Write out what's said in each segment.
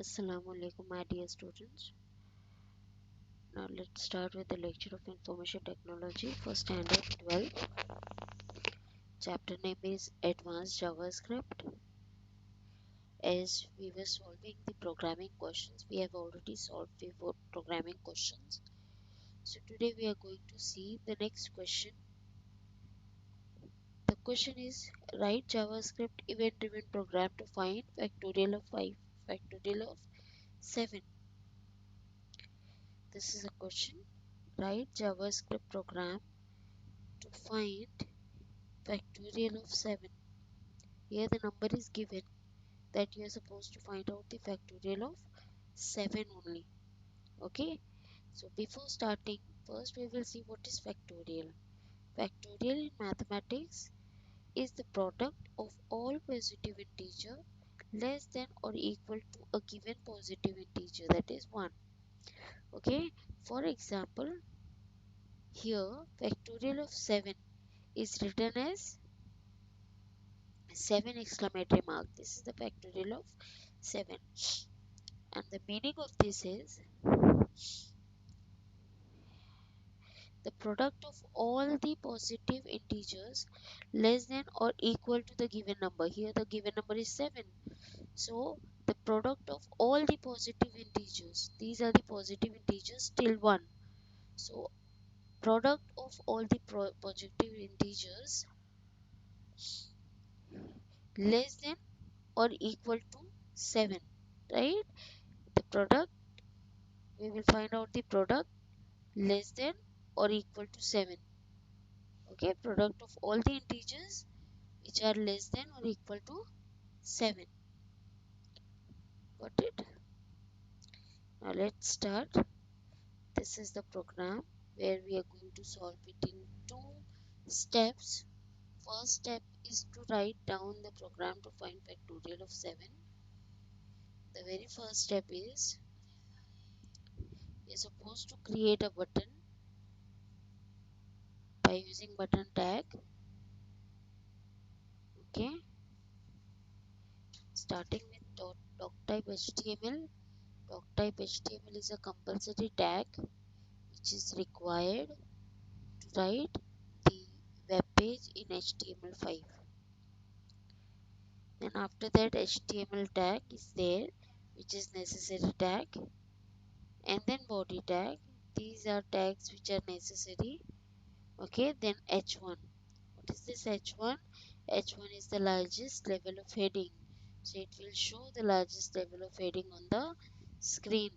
Assalamu alaikum, my dear students. Now let's start with the lecture of information technology for standard 12. Chapter name is Advanced JavaScript. As we were solving the programming questions, we have already solved the programming questions. So today we are going to see the next question. The question is, write JavaScript event-driven program to find factorial of 5, factorial of 7. This is a question. Write JavaScript program to find factorial of 7. Here the number is given that you are supposed to find out the factorial of 7 only. Okay, so before starting, first we will see what is factorial. Factorial in mathematics is the product of all positive integer less than or equal to a given positive integer, that is 1. Okay, for example, here factorial of 7 is written as 7 exclamatory mark. This is the factorial of 7, and the meaning of this is the product of all the positive integers less than or equal to the given number. Here the given number is 7, so the product of all the positive integers, these are the positive integers till 1, so product of all the positive integers less than or equal to 7, right? The product, we will find out the product less than or equal to 7. Okay, product of all the integers which are less than or equal to 7. Got it? Now let's start. This is the program where we are going to solve it in 2 steps. First step is to write down the program to find factorial of 7. The very first step is we are supposed to create a button by using button tag. Okay, starting with doc type HTML. Doc type HTML is a compulsory tag which is required to write the web page in HTML5. Then after that HTML tag is there, which is necessary tag, and then body tag. These are tags which are necessary. Okay, then H1. What is this H1? H1 is the largest level of heading, so it will show the largest level of heading on the screen.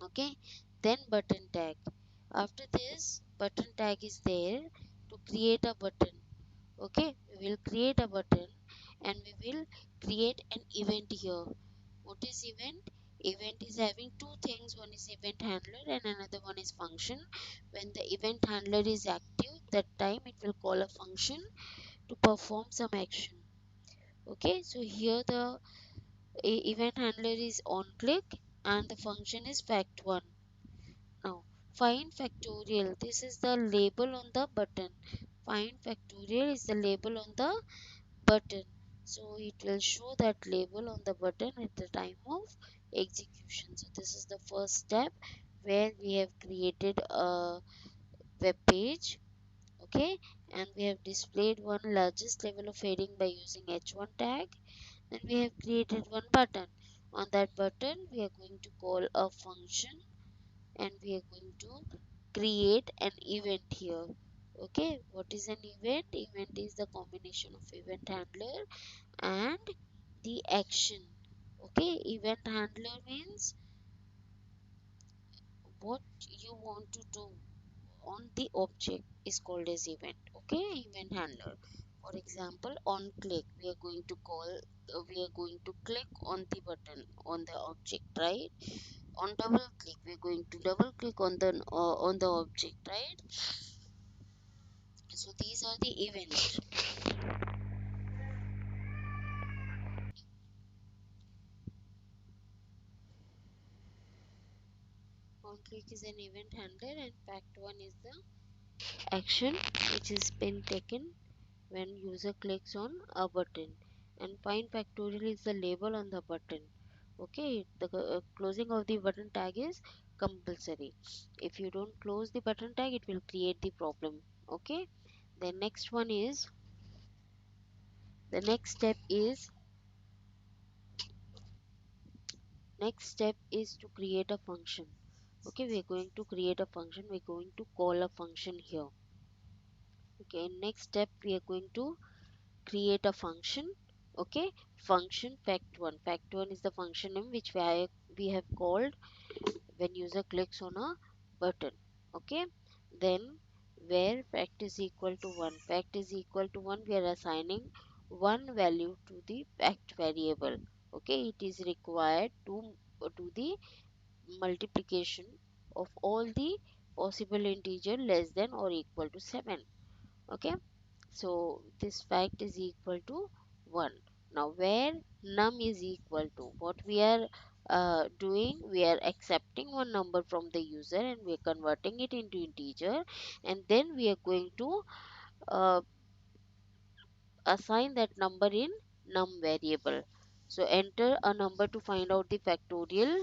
Okay, then button tag. After this button tag is there to create a button. Okay, we will create a button and we will create an event here. What is event? Event is having two things. One is event handler and another one is function. When the event handler is active, that time it will call a function to perform some action. Okay, so here the event handler is on click and the function is fact1. Now find factorial. This is the label on the button. Find factorial is the label on the button, so it will show that label on the button at the time of execution. So this is the first step where we have created a web page. Okay, and we have displayed one largest level of heading by using h1 tag. Then we have created one button. On that button we are going to call a function and we are going to create an event here. Okay, what is an event? Event is the combination of event handler and the action. Okay, event handler means what you want to do on the object is called as event. Okay, event handler. For example, on click we are going to we are going to click on the button on the object, right? On double click we are going to double click on the object, right? So these are the events. On click is an event handler and fact1 is the action which is been taken when user clicks on a button, and find factorial is the label on the button. Okay, the closing of the button tag is compulsory. If you don't close the button tag, it will create the problem. Okay, the next step is to create a function. Okay, we are going to create a function. We're going to call a function here. Okay, next step we are going to create a function. Okay, function fact1. Fact1 is the function name which we have called when user clicks on a button. Okay, then where fact is equal to 1. Fact is equal to 1, we are assigning one value to the fact variable. Okay, it is required to do the multiplication of all the possible integer less than or equal to 7. Okay, so this fact is equal to 1. Now where num is equal to, what we are doing, we are accepting one number from the user and we are converting it into integer, and then we are going to uh, assign that number in num variable. So enter a number to find out the factorial.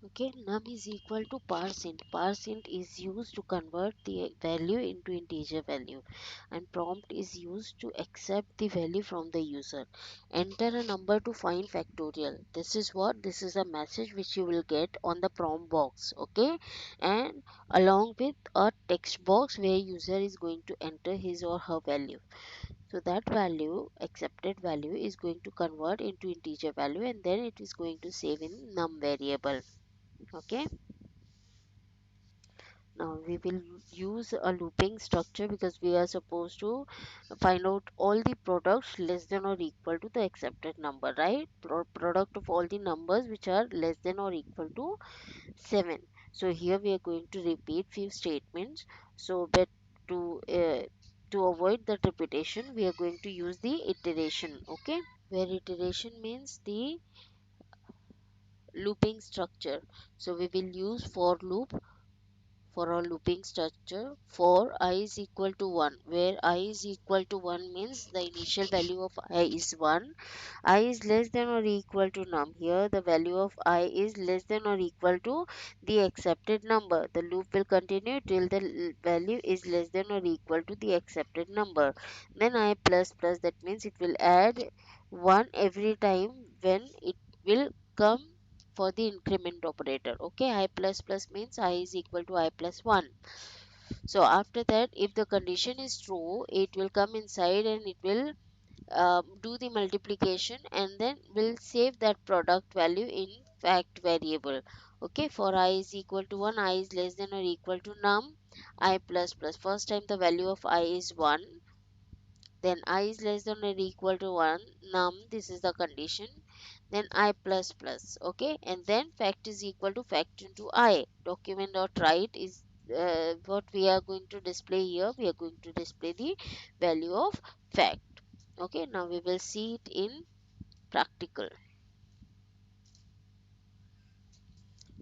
Okay, num is equal to parseInt. ParseInt is used to convert the value into integer value, and prompt is used to accept the value from the user. Enter a number to find factorial. This is a message which you will get on the prompt box. Okay, and along with a text box where user is going to enter his or her value. So that value, accepted value, is going to convert into integer value, and then it is going to save in num variable. Okay, now we will use a looping structure because we are supposed to find out all the products less than or equal to the accepted number, right? Product of all the numbers which are less than or equal to 7. So here we are going to repeat few statements. So but to uh, to avoid that repetition, we are going to use the iteration. Okay, where iteration means the looping structure. So we will use for loop for our looping structure for I is equal to 1, where I is equal to 1 means the initial value of I is 1. I is less than or equal to num. Here the value of I is less than or equal to the accepted number. The loop will continue till the value is less than or equal to the accepted number. Then I plus plus, that means it will add 1 every time when it will come for the increment operator. Okay, I plus plus means I is equal to I plus 1. So after that, if the condition is true, it will come inside and it will do the multiplication, and then will save that product value in fact variable. Okay, for I is equal to 1, I is less than or equal to num I plus plus. First time the value of I is 1, then I is less than or equal to 1 num, this is the condition, then I plus plus. Okay, and then fact is equal to fact into I. Document dot write is what we are going to display here. We are going to display the value of fact. Okay, now we will see it in practical.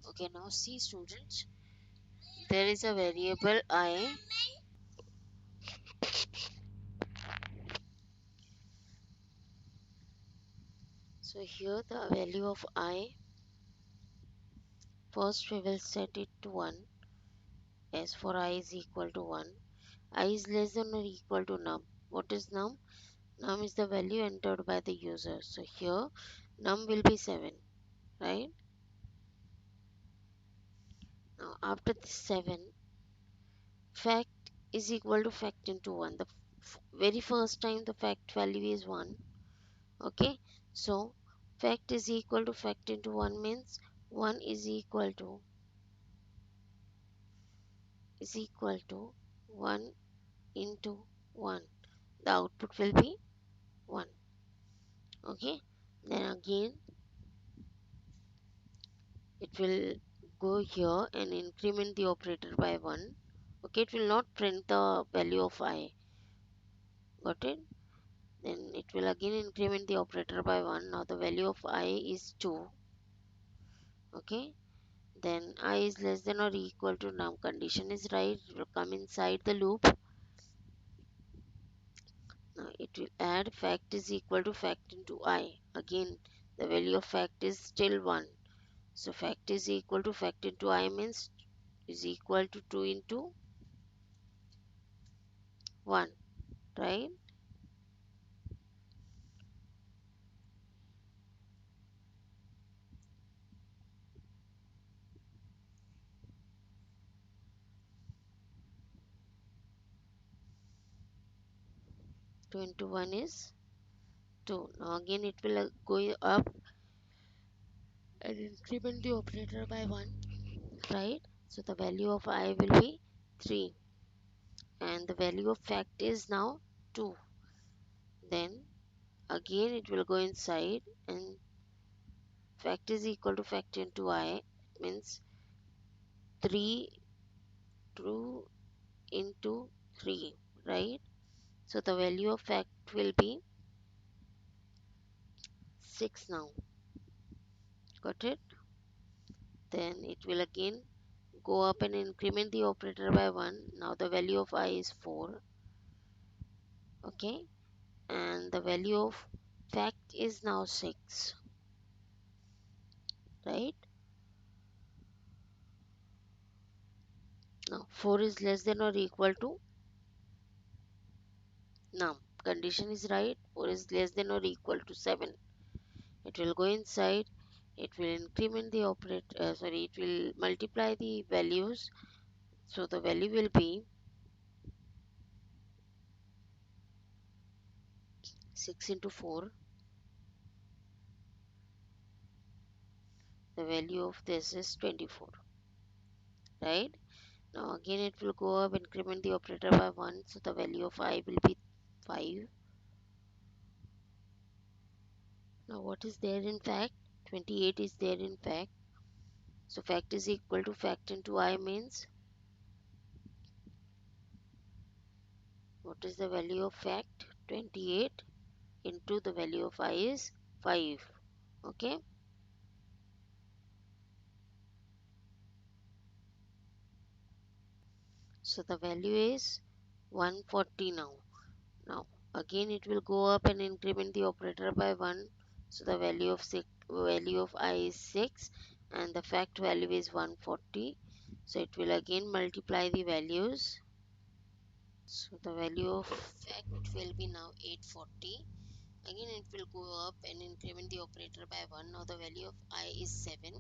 Okay, now see students, there is a variable I. So here the value of I, first we will set it to 1, as for I is equal to 1. I is less than or equal to num. What is num? Num is the value entered by the user. So here num will be 7, right? Now after this 7, fact is equal to fact into 1. The very first time the fact value is 1. Okay, so fact is equal to fact into 1 means 1 is equal to 1 into 1. The output will be 1. Okay, then again it will go here and increment the operator by 1. Okay, it will not print the value of I. Got it? Then it will again increment the operator by 1. Now the value of I is 2. Okay, then I is less than or equal to num. Condition is right, it will come inside the loop. Now it will add fact is equal to fact into I. Again, the value of fact is still 1. So fact is equal to fact into I means is equal to 2 into 1, right? Two into 1 is 2. Now again it will go up and increment the operator by 1, right? So the value of I will be 3 and the value of fact is now 2. Then again it will go inside and fact is equal to fact into I. It means 3 2 into 3, right? So the value of fact will be 6 now. Got it? Then it will again go up and increment the operator by 1. Now the value of I is 4. Okay? And the value of fact is now 6. Right? Now 4 is less than or equal to now condition is right. 4 is less than or equal to 7. It will go inside. It will increment the operator. It will multiply the values. So the value will be 6 into 4. The value of this is 24. Right? Now again it will go up, increment the operator by 1. So the value of I will be 5. Now what is there in fact? 28 is there in fact. So fact is equal to fact into I means what is the value of fact? 28 into the value of I is 5. Okay. So the value is 140 now. Now again it will go up and increment the operator by 1. So the value of I is 6 and the fact value is 140. So it will again multiply the values. So the value of fact will be now 840. Again it will go up and increment the operator by 1. Now the value of I is 7.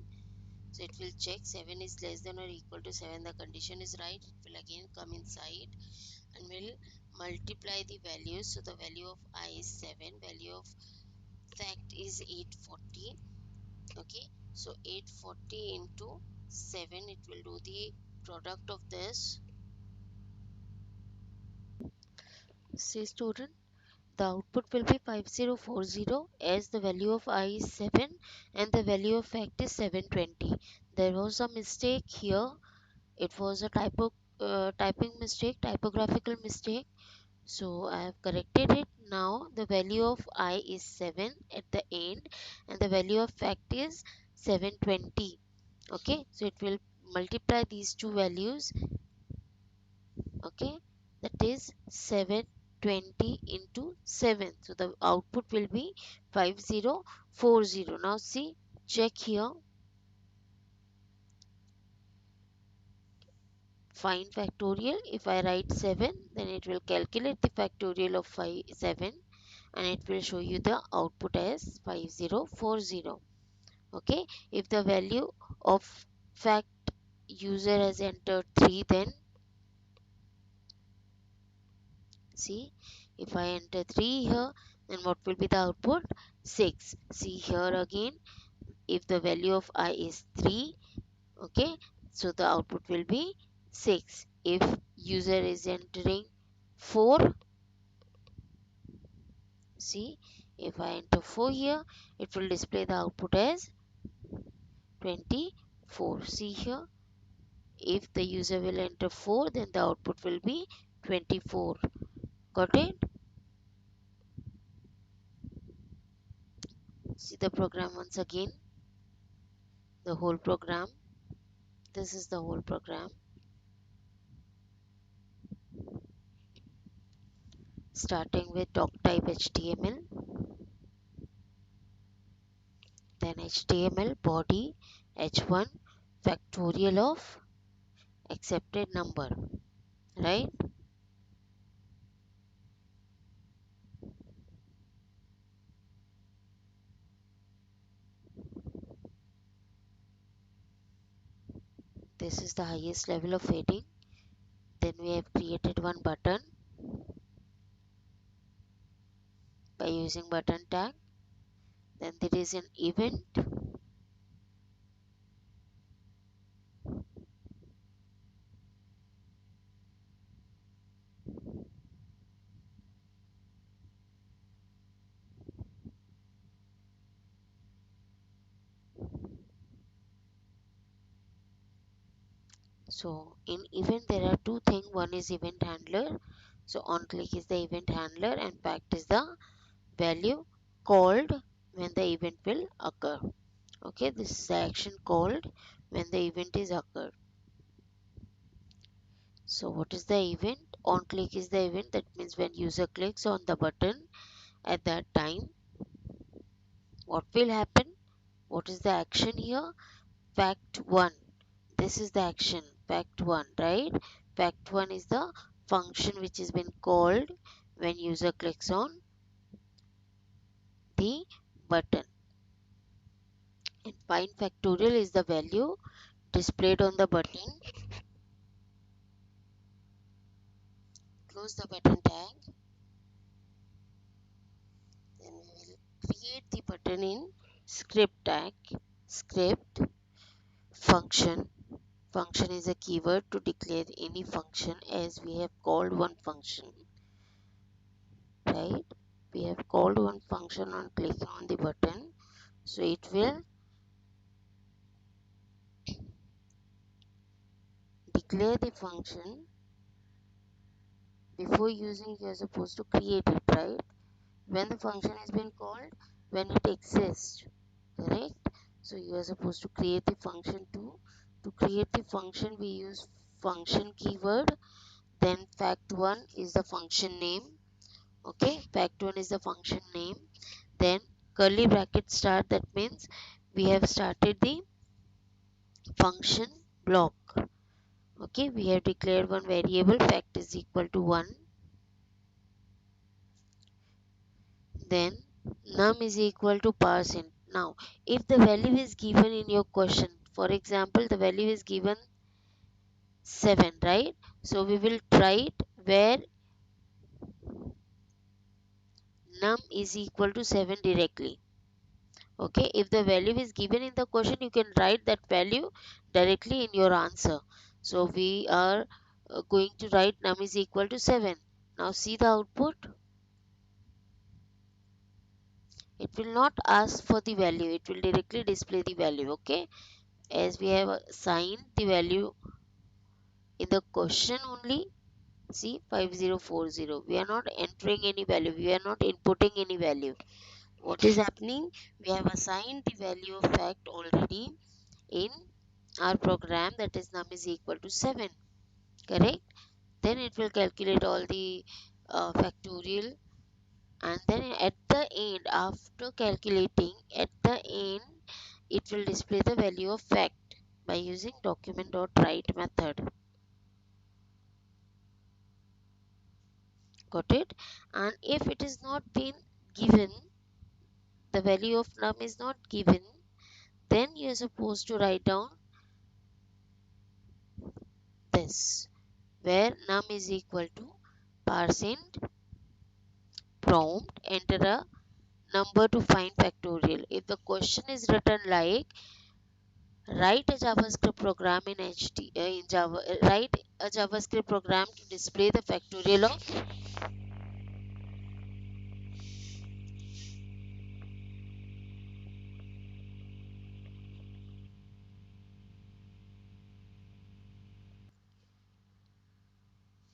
So it will check 7 is less than or equal to 7. The condition is right. It will again come inside and will multiply the values. So the value of I is 7. Value of fact is 840. Okay. So 840 into 7. It will do the product of this. See student. The output will be 5040 as the value of I is 7 and the value of fact is 720. There was a mistake here. It was a typing mistake, typographical mistake. So I have corrected it. Now the value of I is 7 at the end and the value of fact is 720. Okay, so it will multiply these two values. Okay, that is 720 into 7. So the output will be 5040. Now see, check here. Find factorial. If I write 7, then it will calculate the factorial of 7 and it will show you the output as 5040. Okay, if the value of fact user has entered 3, then see, if I enter 3 here, then what will be the output? 6. See here again, if the value of I is 3, okay, so the output will be 6. If user is entering 4, see, if I enter 4 here, it will display the output as 24. See here, if the user will enter 4, then the output will be 24. Got it? See the program once again. The whole program. This is the whole program. starting with doc type HTML, then HTML body h1 factorial of accepted number, right? This is the highest level of heading. Then we have created one button by using button tag. Then there is an event. So in event there are two things. One is event handler. So on click is the event handler and fact is the value called when the event will occur. Okay, this is the action called when the event is occurred. So what is the event? On click is the event. That means when user clicks on the button at that time, what will happen? What is the action here? Fact 1. This is the action. Fact 1, right? Fact 1 is the function which has been called when user clicks on the button. And find factorial is the value displayed on the button. Close the button tag. Then we will create the button in script tag. Script function. Function is a keyword to declare any function as we have called one function, right? We have called one function on clicking on the button, so it will declare the function. Before using, you are supposed to create it, right? When the function has been called, when it exists, correct? So you are supposed to create the function too. To create the function, we use function keyword. Then fact1 is the function name. Okay, fact1 is the function name. Then curly bracket start, that means we have started the function block. Okay, we have declared one variable, fact is equal to 1. Then num is equal to %. Now if the value is given in your question, for example the value is given 7, right? So we will write where num is equal to 7 directly. Okay, if the value is given in the question, you can write that value directly in your answer. So we are going to write num is equal to 7. Now see the output. It will not ask for the value, it will directly display the value. Okay, as we have assigned the value in the question only. See 5040, we are not entering any value, we are not inputting any value. What is happening? We have assigned the value of fact already in our program, that is num is equal to 7, correct? Then it will calculate all the factorial, and then at the end, after calculating, at the end it will display the value of fact by using document.write method. Got it? And if it is not been given, the value of num is not given, then you are supposed to write down this, where num is equal to % prompt, enter a number to find factorial. If the question is written like write a JavaScript program in Java, write a JavaScript program to display the factorial of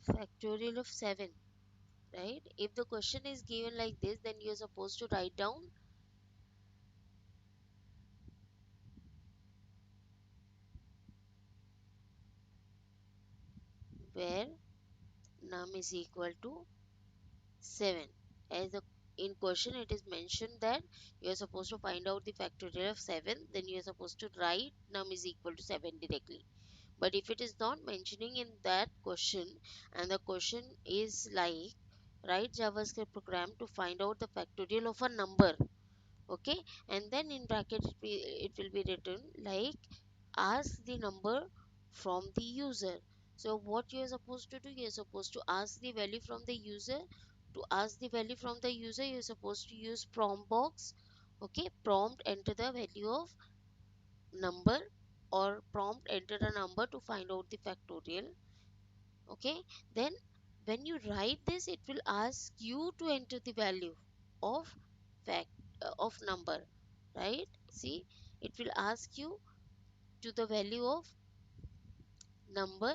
factorial of 7, right? If the question is given like this, then you're supposed to write down where num is equal to 7. As the in question it is mentioned that you are supposed to find out the factorial of 7, then you are supposed to write num is equal to 7 directly. But if it is not mentioning in that question, and the question is like write JavaScript program to find out the factorial of a number, okay, and then in bracket it will be written like ask the number from the user. So what you are supposed to do, you are supposed to ask the value from the user. To ask the value from the user, you are supposed to use prompt box, okay, prompt enter the value of number, or prompt enter a number to find out the factorial, okay. Then when you write this, it will ask you to enter the value of fact of number, right? See, it will ask you to the value of number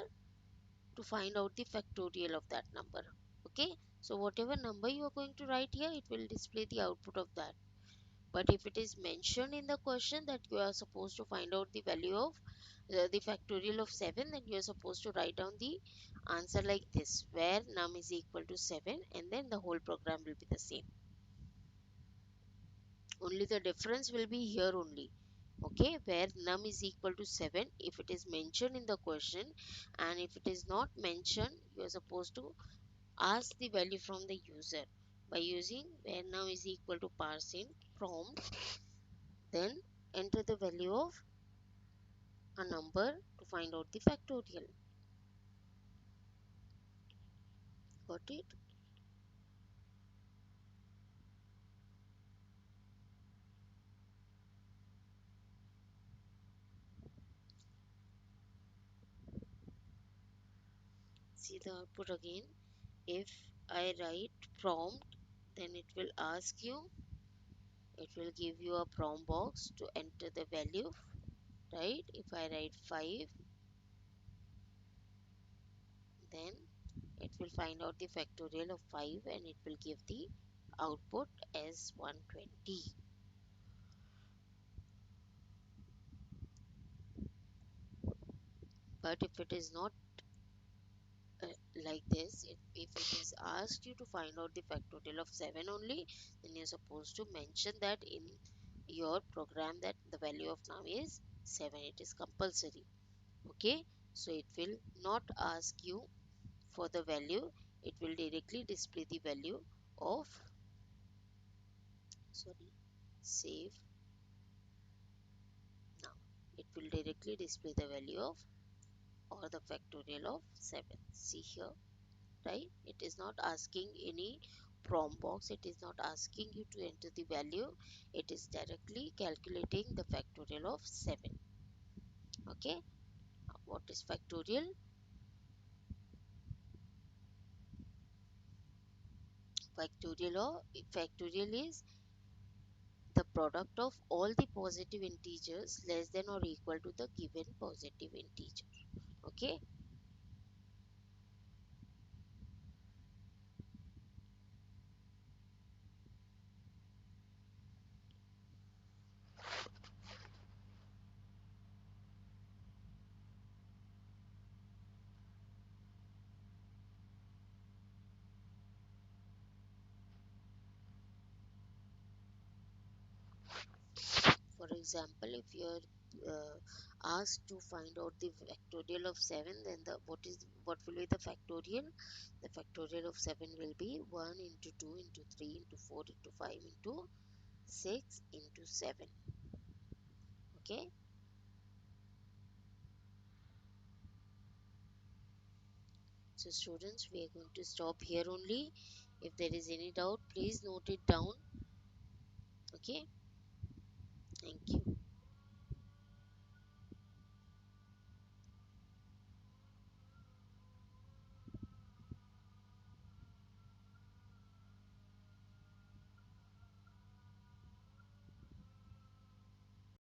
to find out the factorial of that number, okay. So whatever number you are going to write here, it will display the output of that. But if it is mentioned in the question that you are supposed to find out the value of the factorial of 7, then you are supposed to write down the answer like this, where num is equal to 7, and then the whole program will be the same. Only the difference will be here only, okay, where num is equal to 7 if it is mentioned in the question, and if it is not mentioned, you are supposed to ask the value from the user by using where num is equal to parse in prompt, then enter the value of a number to find out the factorial. Got it? See the output again. If I write prompt, then it will ask you, it will give you a prompt box to enter the value, right? If I write 5, then it will find out the factorial of 5 and it will give the output as 120. But if it is not uh, like this, if it is asked you to find out the factorial of 7 only, then you're supposed to mention that in your program that the value of now is 7. It is compulsory, okay. So it will not ask you for the value, it will directly display the value of, sorry, save now, it will directly display the value of or the factorial of 7. See here, right? It is not asking any prompt box, it is not asking you to enter the value, it is directly calculating the factorial of 7, okay. What is factorial? Factorial is the product of all the positive integers less than or equal to the given positive integer, okay. For example, if you are asked to find out the factorial of 7, then what will be the factorial? The factorial of 7 will be 1 into 2 into 3 into 4 into 5 into 6 into 7, okay. So students, we are going to stop here only. If there is any doubt, please note it down, okay. Thank you.